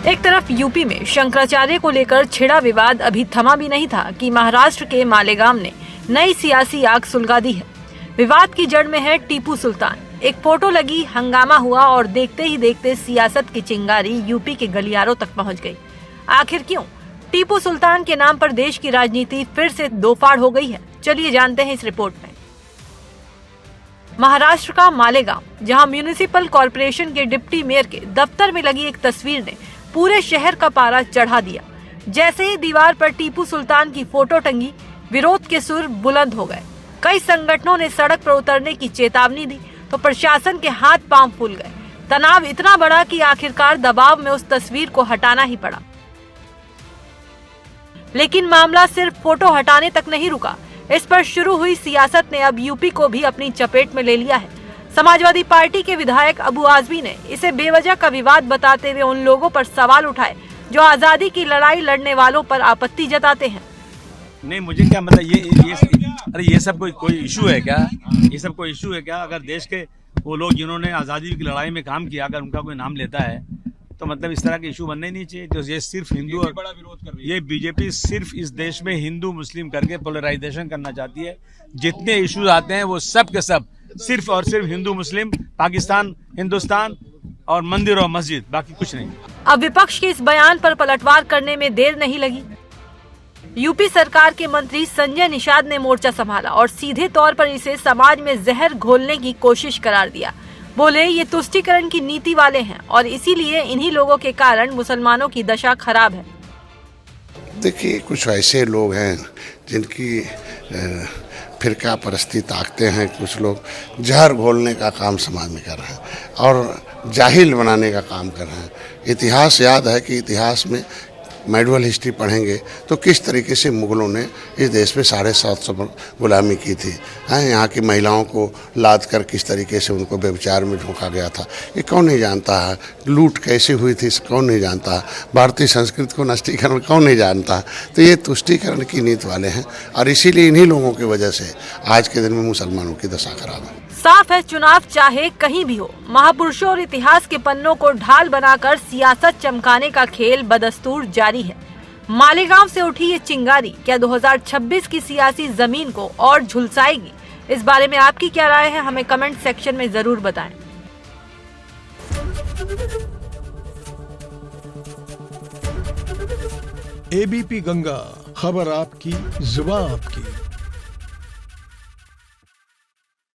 एक तरफ यूपी में शंकराचार्य को लेकर छिड़ा विवाद अभी थमा भी नहीं था कि महाराष्ट्र के मालेगांव ने नई सियासी आग सुलगा दी है। विवाद की जड़ में है टीपू सुल्तान। एक फोटो लगी, हंगामा हुआ और देखते ही देखते सियासत की चिंगारी यूपी के गलियारों तक पहुंच गई। आखिर क्यों टीपू सुल्तान के नाम पर देश की राजनीति फिर से दोफाड़ हो गई है? चलिए जानते हैं इस रिपोर्ट में। महाराष्ट्र का मालेगांव, जहां म्यूनिसिपल कॉर्पोरेशन के डिप्टी मेयर के दफ्तर में लगी एक तस्वीर ने पूरे शहर का पारा चढ़ा दिया। जैसे ही दीवार पर टीपू सुल्तान की फोटो टंगी, विरोध के सुर बुलंद हो गए। कई संगठनों ने सड़क पर उतरने की चेतावनी दी तो प्रशासन के हाथ पांव फूल गए। तनाव इतना बढ़ा कि आखिरकार दबाव में उस तस्वीर को हटाना ही पड़ा। लेकिन मामला सिर्फ फोटो हटाने तक नहीं रुका। इस पर शुरू हुई सियासत ने अब यूपी को भी अपनी चपेट में ले लिया है। समाजवादी पार्टी के विधायक अबू आजमी ने इसे बेवजह का विवाद बताते हुए उन लोगों पर सवाल उठाए जो आजादी की लड़ाई लड़ने वालों पर आपत्ति जताते हैं। नहीं, मुझे क्या मतलब ये सब कोई इशू है क्या? ये सब कोई इशू है क्या? अगर देश के वो लोग जिन्होंने आज़ादी की लड़ाई में काम किया, अगर उनका कोई नाम लेता है तो मतलब इस तरह के इशू बनने नहीं चाहिए। तो ये सिर्फ हिंदू और बड़ा विरोध कर रही है। ये बीजेपी सिर्फ इस देश में हिंदू मुस्लिम करके पोलराइजेशन करना चाहती है। जितने इश्यूज आते हैं वो सब के सब सिर्फ और सिर्फ हिंदू मुस्लिम, पाकिस्तान, हिंदुस्तान और मंदिर और मस्जिद, बाकी कुछ नहीं। अब विपक्ष के इस बयान पर पलटवार करने में देर नहीं लगी। यूपी सरकार के मंत्री संजय निषाद ने मोर्चा संभाला और सीधे तौर पर इसे समाज में जहर घोलने की कोशिश करार दिया। बोले ये तुष्टीकरण की नीति वाले हैं और इसीलिए इन्हीं लोगों के कारण मुसलमानों की दशा खराब है। देखिए, कुछ ऐसे लोग हैं जिनकी फिरका परस्ती ताकते हैं। कुछ लोग जहर घोलने का काम समाज में कर रहे हैं और जाहिल बनाने का काम कर रहे हैं। इतिहास याद है कि इतिहास में मेडुअल हिस्ट्री पढ़ेंगे तो किस तरीके से मुगलों ने इस देश में 750 गुलामी की थी। यहाँ की महिलाओं को लाद कर किस तरीके से उनको व्यभिचार में झोंका गया था, ये कौन नहीं जानता है। लूट कैसे हुई थी कौन नहीं जानता है। भारतीय संस्कृति को नष्टीकरण कौन नहीं जानता है। तो ये तुष्टीकरण की नीति वाले हैं और इसीलिए इन्हीं लोगों की वजह से आज के दिन में मुसलमानों की दशा खराब है। साफ है, चुनाव चाहे कहीं भी हो, महापुरुषों और इतिहास के पन्नों को ढाल बनाकर सियासत चमकाने का खेल बदस्तूर जारी है। मालेगांव से उठी ये चिंगारी क्या 2026 की सियासी जमीन को और झुलसाएगी? इस बारे में आपकी क्या राय है? हमें कमेंट सेक्शन में जरूर बताएं। एबीपी गंगा, खबर आपकी, जुबान आपकी।